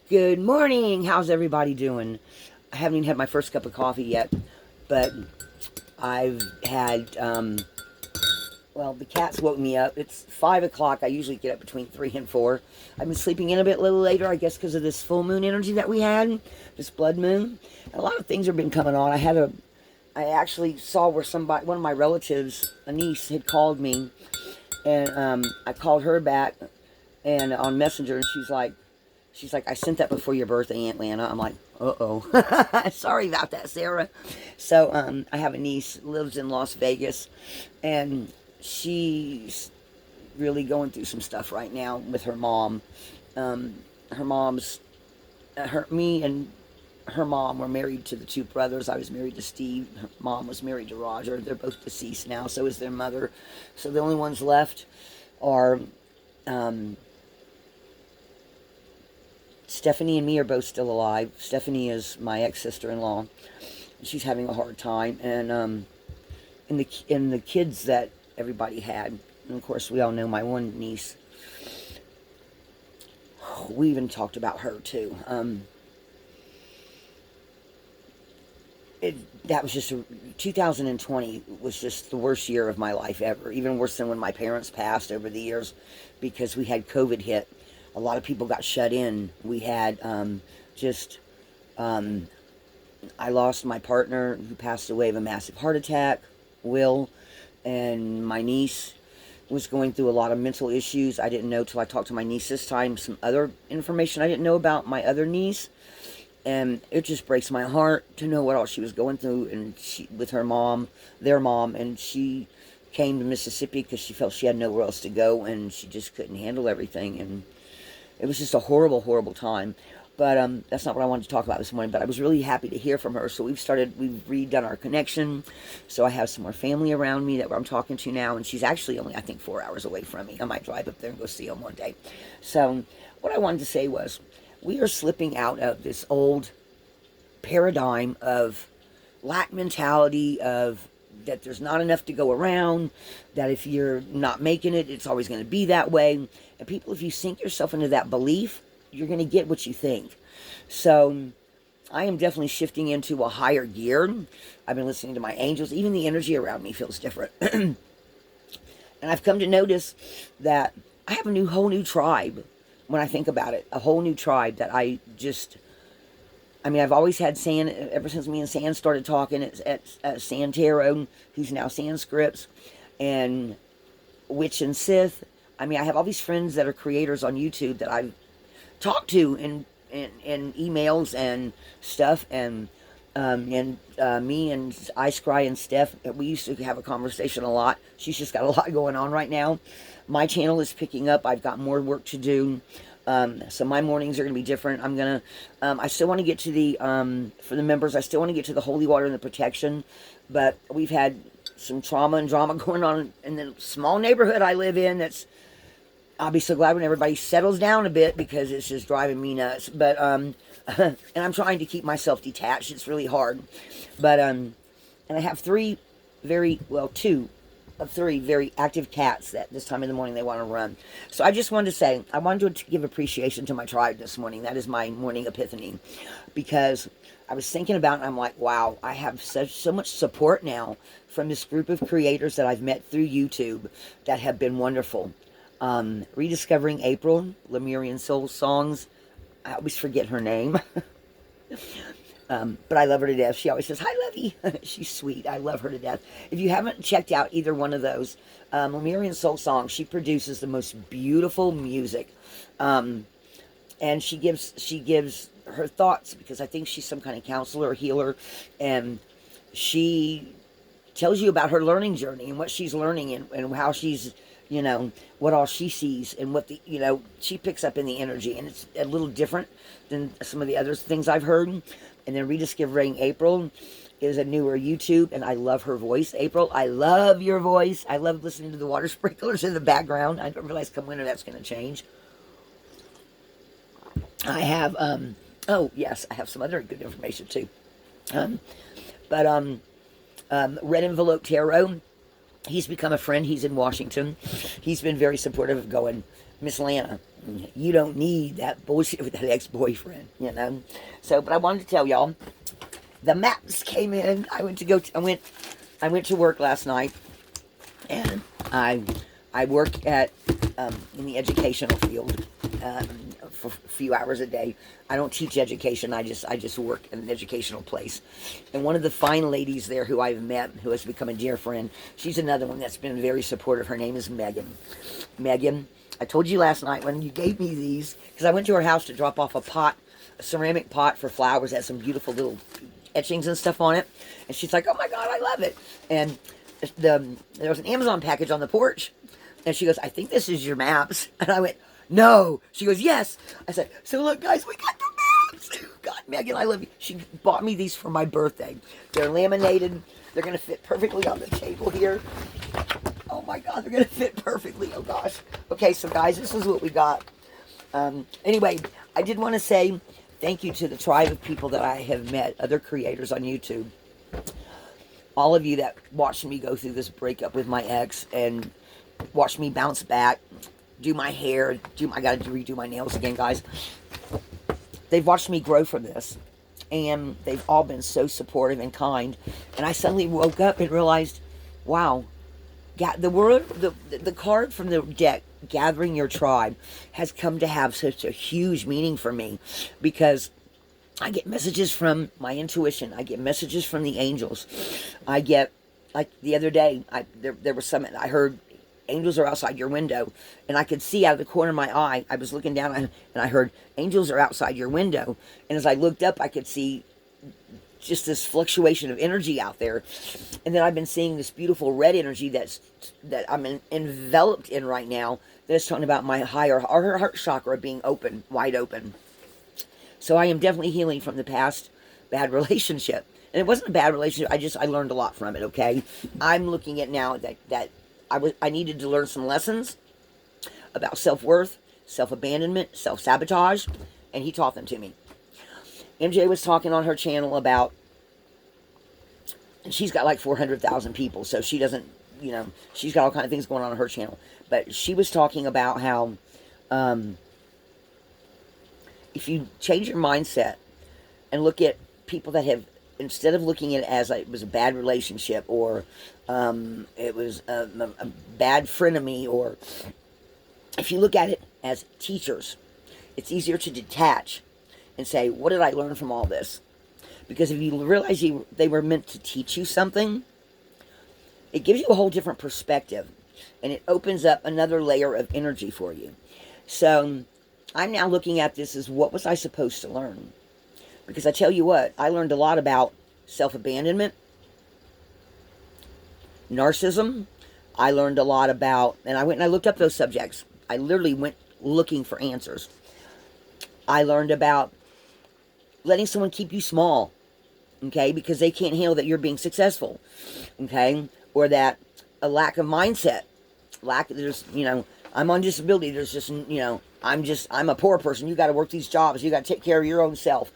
Good morning. How's everybody doing? I haven't even had my first cup of coffee yet, but I've had, well, the cats woke me up. It's 5 o'clock. I usually get up between 3 and 4. I've been sleeping in a bit little later, I guess, because of this full moon energy that we had, this blood moon. A lot of things have been coming on. I actually saw where one of my relatives, a niece, had called me, and I called her back and on Messenger, and she's like, I sent that before your birthday, Aunt Lana. I'm like, uh-oh. Sorry about that, Sarah. So I have a niece, lives in Las Vegas, and she's really going through some stuff right now with her mom. Her mom's, me and her mom were married to the two brothers. I was married to Steve. Her mom was married to Roger. They're both deceased now. So is their mother. So the only ones left are Stephanie and me are both still alive. Stephanie is my ex-sister-in-law. She's having a hard time, and the kids that everybody had, and of course we all know my one niece. We even talked about her too. That was just 2020 was just the worst year of my life ever. Even worse than when my parents passed over the years, because we had COVID hit. A lot of people got shut in. We had I lost my partner who passed away of a massive heart attack, Will, and my niece was going through a lot of mental issues. I didn't know till I talked to my niece this time, some other information I didn't know about my other niece. And it just breaks my heart to know what all she was going through, and with her mom, their mom, and she came to Mississippi because she felt she had nowhere else to go, and she just couldn't handle everything, and it was just a horrible, horrible time. But that's not what I wanted to talk about this morning. But I was really happy to hear from her. So we've redone our connection. So I have some more family around me that I'm talking to now. And she's actually only, I think, 4 hours away from me. I might drive up there and go see them one day. So what I wanted to say was, we are slipping out of this old paradigm of lack mentality, of that there's not enough to go around, that if you're not making it, it's always going to be that way. And people, if you sink yourself into that belief, you're going to get what you think. So I am definitely shifting into a higher gear. I've been listening to my angels. Even the energy around me feels different. And I've come to notice that I have a whole new tribe. When I think about it, a whole new tribe that I've always had Sand, ever since me and Sand started talking at Sand Tarot, who's now Sand Scripts, and Witch and Sith. I have all these friends that are creators on YouTube that I've talked to in emails and stuff, and me and Ice Cry and Steph, we used to have a conversation a lot. She's just got a lot going on right now. My channel is picking up. I've got more work to do. So my mornings are going to be different. I still want to get to for the members, I still want to get to the holy water and the protection. But we've had some trauma and drama going on in the small neighborhood I live in. I'll be so glad when everybody settles down a bit, because it's just driving me nuts. But, and I'm trying to keep myself detached. It's really hard. But, and I have two of three very active cats that this time in the morning they want to run. So I just wanted to say, I wanted to give appreciation to my tribe this morning. That is my morning epiphany, because I was thinking about it, and I'm like, wow, I have so much support now from this group of creators that I've met through YouTube that have been wonderful. Rediscovering April, Lemurian Soul Songs. I always forget her name. But I love her to death. She always says, "Hi, Lovey." She's sweet. I love her to death. If you haven't checked out either one of those, Lemurian Soul Song, she produces the most beautiful music. And she gives her thoughts, because I think she's some kind of counselor or healer. And she tells you about her learning journey and what she's learning, and how she's, what all she sees, and what she picks up in the energy. And it's a little different than some of the other things I've heard. And then Rediscovering April is a newer YouTube, and I love her voice. April, I love your voice. I love listening to the water sprinklers in the background. I don't realize come winter that's going to change. I have, oh yes, I have some other good information too. Red Envelope Tarot He's become a friend. He's in Washington. He's been very supportive of going, Miss Lana, you don't need that bullshit with that ex-boyfriend, you know. So, but I wanted to tell y'all, the maps came in. I went to work last night, and I work at in the educational field for a few hours a day. I don't teach education. I just work in an educational place. And one of the fine ladies there who I've met, who has become a dear friend, she's another one that's been very supportive. Her name is Megan. Megan, I told you last night when you gave me these, because I went to her house to drop off a ceramic pot for flowers that had some beautiful little etchings and stuff on it. And she's like, oh my God, I love it. And there was an Amazon package on the porch. And she goes, I think this is your maps. And I went, no. She goes, yes. I said, so look, guys, we got the maps. God, Megan, I love you. She bought me these for my birthday. They're laminated. They're going to fit perfectly on the table here. Oh, my God, they're going to fit perfectly. Oh, gosh. Okay, so, guys, this is what we got. Anyway, I did want to say thank you to the tribe of people that I have met, other creators on YouTube. All of you that watched me go through this breakup with my ex and watch me bounce back, do my hair, I gotta redo my nails again, guys. They've watched me grow from this, and they've all been so supportive and kind. And I suddenly woke up and realized, wow, the card from the deck, Gathering Your Tribe, has come to have such a huge meaning for me, because I get messages from my intuition. I get messages from the angels. I get, like the other day, there was something I heard. Angels are outside your window, and I could see out of the corner of my eye. I was looking down, and I heard, angels are outside your window. And as I looked up, I could see just this fluctuation of energy out there. And then I've been seeing this beautiful red energy that I'm enveloped in right now. That's talking about my heart chakra being open, wide open. So I am definitely healing from the past bad relationship. And it wasn't a bad relationship. I learned a lot from it. Okay, I'm looking at now that I needed to learn some lessons about self-worth, self-abandonment, self-sabotage, and he taught them to me. MJ was talking on her channel about, and she's got like 400,000 people, so she doesn't, she's got all kinds of things going on her channel. But she was talking about how if you change your mindset and look at people that have, instead of looking at it as it was a bad relationship, or it was a bad frenemy, or if you look at it as teachers, it's easier to detach and say, what did I learn from all this? Because if you realize they were meant to teach you something, it gives you a whole different perspective, and it opens up another layer of energy for you. So I'm now looking at this as, what was I supposed to learn? Because I tell you what, I learned a lot about self-abandonment, narcissism. I learned a lot about, and I went and I looked up those subjects. I literally went looking for answers. I learned about letting someone keep you small, okay, because they can't handle that you're being successful, okay, or that a lack of mindset, there's, I'm on disability, there's just, I'm a poor person, you got to work these jobs, you got to take care of your own self,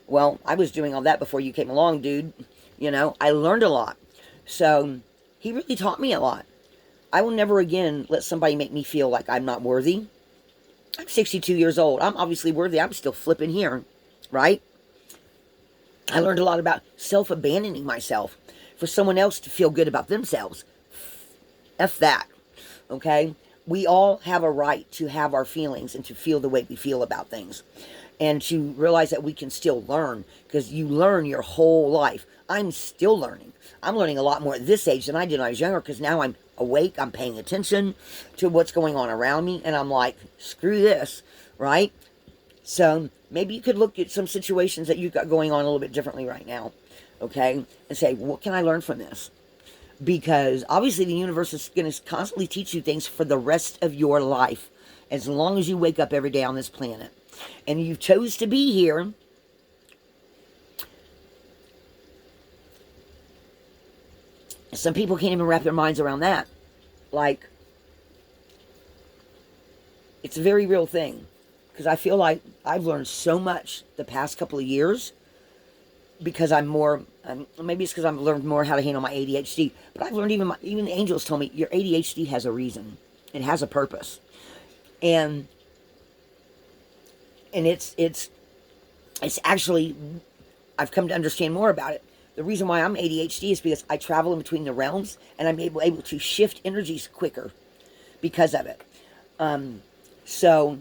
well, I was doing all that before you came along, dude. I learned a lot. So he really taught me a lot. I will never again let somebody make me feel like I'm not worthy. I'm 62 years old. I'm obviously worthy. I'm still flipping here, right? I learned a lot about self-abandoning myself for someone else to feel good about themselves. F that, okay? We all have a right to have our feelings and to feel the way we feel about things. And to realize that we can still learn, because you learn your whole life. I'm still learning. I'm learning a lot more at this age than I did when I was younger, because now I'm awake, I'm paying attention to what's going on around me, and I'm like, screw this, right? So maybe you could look at some situations that you've got going on a little bit differently right now, okay? And say, what can I learn from this? Because obviously the universe is going to constantly teach you things for the rest of your life, as long as you wake up every day on this planet. And you chose to be here. Some people can't even wrap their minds around that. Like, it's a very real thing. Because I feel like I've learned so much the past couple of years. because I'm more, maybe it's because I've learned more how to handle my ADHD, but I've learned even the angels told me, your ADHD has a reason. It has a purpose. And it's actually, I've come to understand more about it. The reason why I'm ADHD is because I travel in between the realms, and I'm able to shift energies quicker because of it. So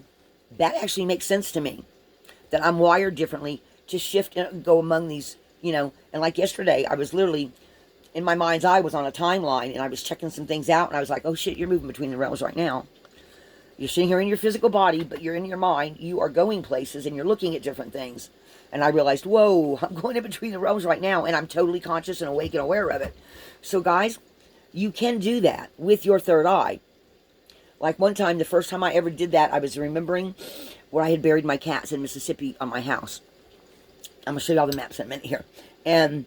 that actually makes sense to me, that I'm wired differently to shift and go among these, and like yesterday, I was literally, in my mind's eye, was on a timeline, and I was checking some things out, and I was like, oh shit, you're moving between the realms right now. You're sitting here in your physical body, but you're in your mind, you are going places, and you're looking at different things. And I realized, whoa, I'm going in between the realms right now, and I'm totally conscious and awake and aware of it. So guys, you can do that with your third eye. Like one time, the first time I ever did that, I was remembering where I had buried my cats in Mississippi on my house. I'm going to show you all the maps in a minute here. And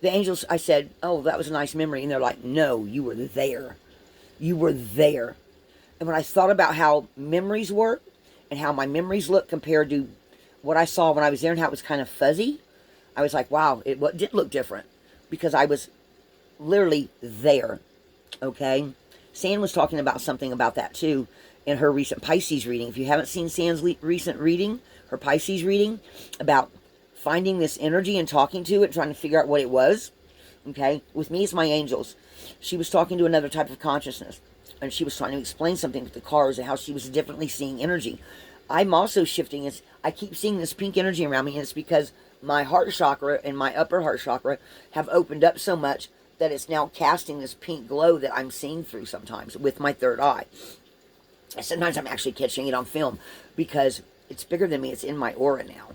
the angels, I said, oh, that was a nice memory. And they're like, no, you were there. You were there. And when I thought about how memories work and how my memories look compared to what I saw when I was there and how it was kind of fuzzy, I was like, wow, it did look different because I was literally there. Okay? San was talking about something about that too in her recent Pisces reading. If you haven't seen San's recent reading, her Pisces reading, about finding this energy and talking to it, trying to figure out what it was. Okay? With me, it's my angels. She was talking to another type of consciousness, and she was trying to explain something with the cars and how she was differently seeing energy. I'm also shifting. I keep seeing this pink energy around me, and it's because my heart chakra and my upper heart chakra have opened up so much that it's now casting this pink glow that I'm seeing through sometimes with my third eye. And sometimes I'm actually catching it on film because it's bigger than me. It's in my aura now.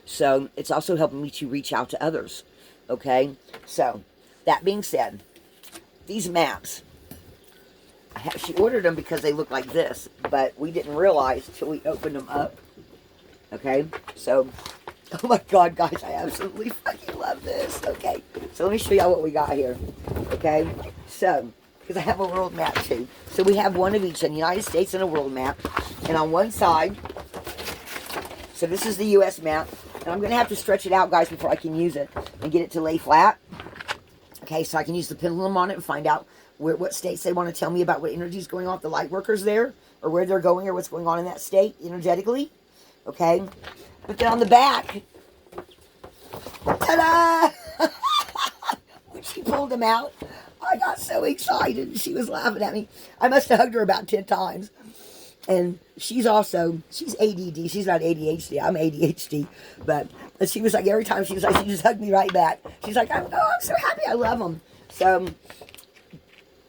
So it's also helping me to reach out to others. Okay? So, that being said, these maps, she ordered them because they look like this, but we didn't realize till we opened them up. Okay? So, oh my God, guys, I absolutely fucking love this. Okay, so let me show y'all what we got here. Okay, so, because I have a world map too. So we have one of each, in the United States and a world map. And on one side, so this is the U.S. map. And I'm going to have to stretch it out, guys, before I can use it and get it to lay flat. Okay, so I can use the pendulum on it and find out what states they want to tell me about what energy is going on, if the light workers there, or where they're going, or what's going on in that state energetically. Okay, but then on the back, ta-da! When she pulled them out, I got so excited. She was laughing at me. I must have hugged her about 10 times. And she's ADD. She's not ADHD. I'm ADHD. But she was like, every time she just hugged me right back. She's like, I'm so happy. I love them. So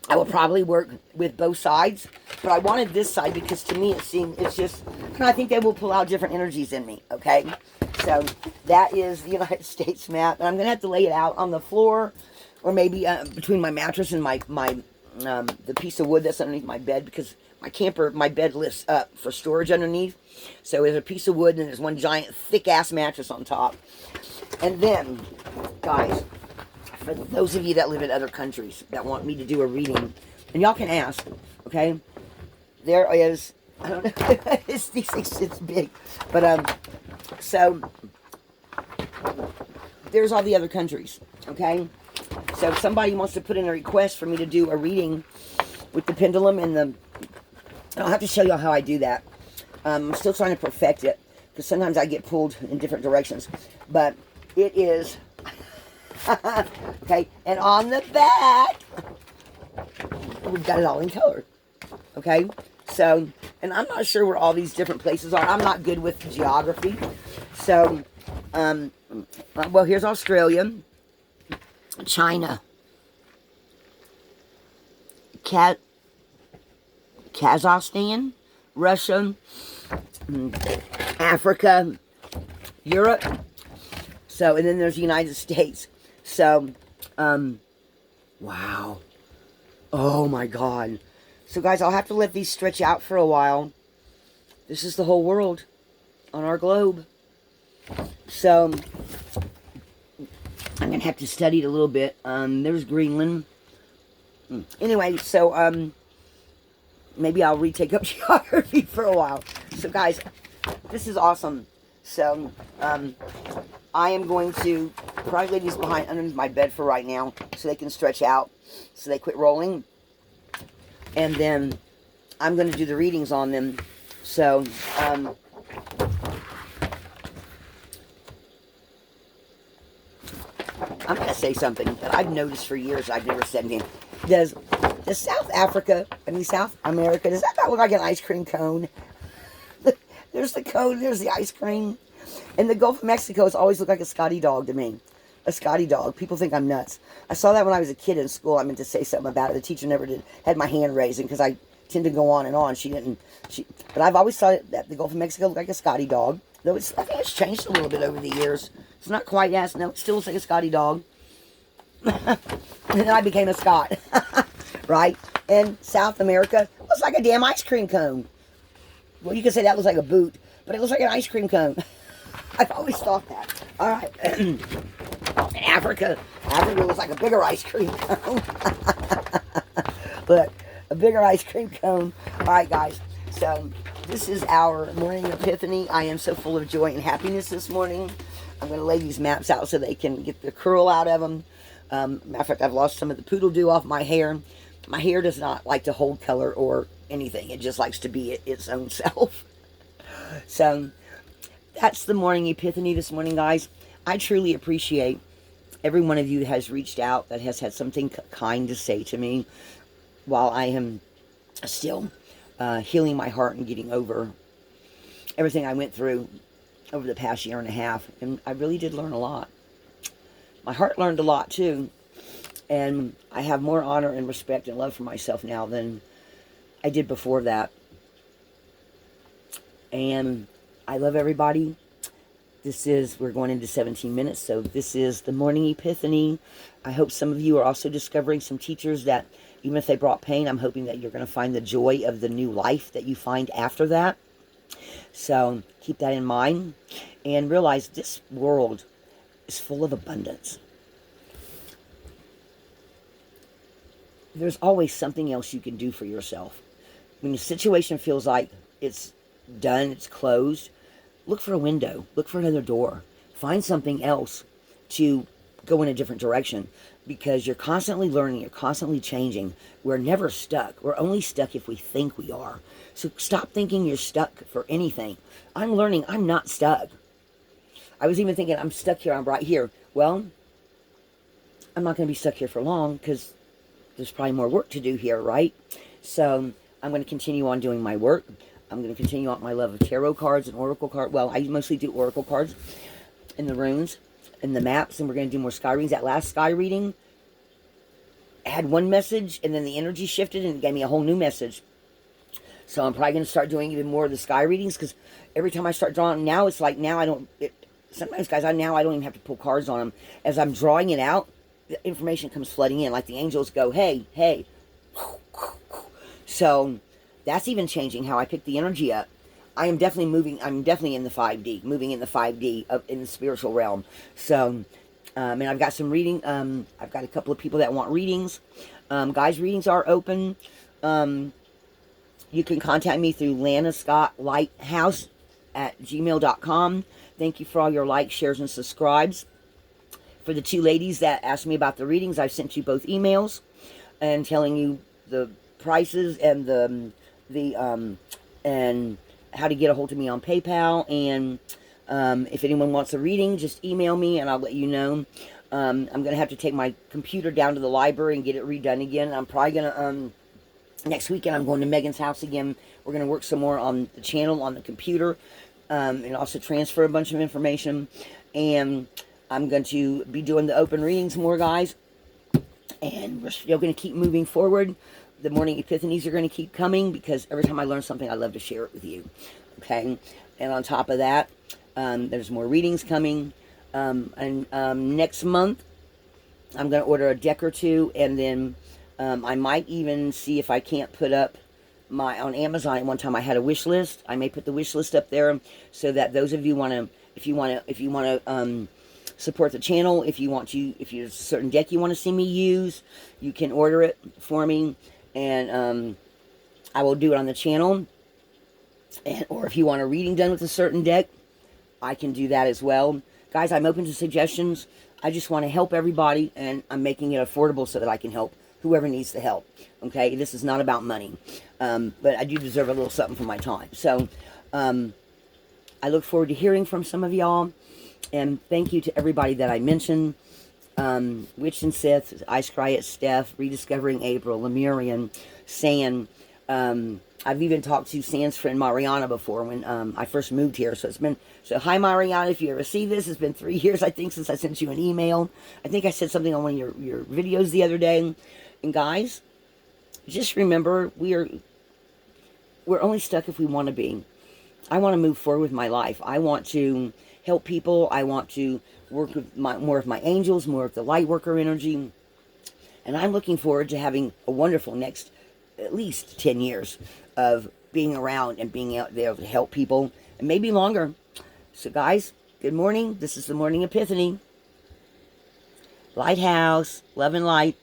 I will probably work with both sides. But I wanted this side because to me it's just, I think they will pull out different energies in me. Okay? So that is the United States map. And I'm going to have to lay it out on the floor, or maybe between my mattress and the piece of wood that's underneath my bed, because my bed lifts up for storage underneath. So there's a piece of wood and there's one giant thick-ass mattress on top. And then, guys, for those of you that live in other countries that want me to do a reading, and y'all can ask, okay? There is, I don't know, it's big. But, so, there's all the other countries, okay? So if somebody wants to put in a request for me to do a reading with the pendulum and I'll have to show y'all how I do that. I'm still trying to perfect it, because sometimes I get pulled in different directions. But it is, okay, and on the back, we've got it all in color, okay? So, and I'm not sure where all these different places are. I'm not good with geography. So, well, here's Australia, China, Kazakhstan, Russia, Africa, Europe. So, and then there's the United States. So, wow. Oh my God. So guys, I'll have to let these stretch out for a while. This is the whole world on our globe. So, I'm going to have to study it a little bit. There's Greenland. Anyway, so, maybe I'll retake up geography for a while. So, guys, this is awesome. So, I am going to probably lay these behind underneath my bed for right now so they can stretch out, so they quit rolling. And then I'm going to do the readings on them. So, I'm going to say something that I've noticed for years I've never said anything. Does South America, does that not look like an ice cream cone? There's the cone, there's the ice cream. And the Gulf of Mexico has always looked like a Scotty dog to me. A Scotty dog. People think I'm nuts. I saw that when I was a kid in school. I meant to say something about it. The teacher never did. Had my hand raising because I tend to go on and on. But I've always thought that the Gulf of Mexico looked like a Scotty dog. Though I think it's changed a little bit over the years. It's not quite as, no, it still looks like a Scotty dog. And then I became a Scot. Right? And South America looks like a damn ice cream cone. Well, you could say that looks like a boot, but it looks like an ice cream cone. I've always thought that. All right. Africa looks like a bigger ice cream cone. Look, a bigger ice cream cone. All right, guys. So this is our morning epiphany. I am so full of joy and happiness this morning. I'm going to lay these maps out so they can get the curl out of them. Matter of fact, I've lost some of the poodle dew off my hair. My hair does not like to hold color or anything. It just likes to be its own self. So that's the morning epiphany this morning, guys. I truly appreciate every one of you that has reached out, that has had something kind to say to me while I am still healing my heart and getting over everything I went through over the past year and a half. And I really did learn a lot. My heart learned a lot too. And I have more honor and respect and love for myself now than I did before that. And I love everybody. We're going into 17 minutes, so this is the morning epiphany. I hope some of you are also discovering some teachers that, even if they brought pain, I'm hoping that you're going to find the joy of the new life that you find after that. So keep that in mind and realize this world is full of abundance. There's always something else you can do for yourself. When the situation feels like it's done, it's closed, look for a window, look for another door, find something else to go in a different direction, because you're constantly learning, you're constantly changing. We're never stuck. We're only stuck if we think we are. So stop thinking you're stuck for anything. I'm learning I'm not stuck. I was even thinking I'm stuck here, I'm right here. Well, I'm not going to be stuck here for long because there's probably more work to do here, right? So I'm going to continue on doing my work. I'm going to continue on my love of tarot cards and oracle cards. Well, I mostly do oracle cards and the runes and the maps, and we're going to do more sky readings. That last sky reading had one message, and then the energy shifted and it gave me a whole new message. So I'm probably going to start doing even more of the sky readings, because every time I start drawing, now it's like, now I don't, sometimes, guys, I don't even have to pull cards on them. As I'm drawing it out, the information comes flooding in, like the angels go, hey, hey. So that's even changing how I pick the energy up. I am definitely moving. I'm definitely in the 5D, moving in the 5D in the spiritual realm. So, and I've got some reading. I've got a couple of people that want readings. Guys, readings are open. You can contact me through lanascottlighthouse@gmail.com. Thank you for all your likes, shares, and subscribes. For the two ladies that asked me about the readings, I've sent you both emails and telling you the prices and and how to get a hold of me on PayPal. And if anyone wants a reading, just email me and I'll let you know. I'm going to have to take my computer down to the library and get it redone again. I'm probably going to, next weekend, I'm going to Megan's house again. We're going to work some more on the channel, on the computer, and also transfer a bunch of information. And I'm going to be doing the open readings more, guys. And we're still going to keep moving forward. The morning epiphanies are going to keep coming, because every time I learn something, I love to share it with you. Okay? And on top of that, there's more readings coming. Next month, I'm going to order a deck or two, and then I might even see if I can't put up on Amazon. At one time, I had a wish list. I may put the wish list up there so that those of you if you want to support the channel, if there's a certain deck you want to see me use, you can order it for me, and I will do it on the channel. Or if you want a reading done with a certain deck, I can do that as well. Guys, I'm open to suggestions. I just want to help everybody, and I'm making it affordable so that I can help whoever needs the help. Okay, this is not about money, but I do deserve a little something for my time. So I look forward to hearing from some of y'all, and thank you to everybody that I mentioned. Witch and Sith, Ice Cry Steph, Rediscovering April, Lemurian, San. I've even talked to San's friend Mariana before when I first moved here. So hi Mariana, if you ever see this, it's been 3 years, I think, since I sent you an email. I think I said something on one of your videos the other day. And guys, just remember, we're only stuck if we want to be. I want to move forward with my life. I want to help people. I want to work with more of my angels, more of the light worker energy. And I'm looking forward to having a wonderful next at least 10 years of being around and being out there to help people, and maybe longer. So guys, good morning. This is the Morning Epiphany. Lighthouse, love and light.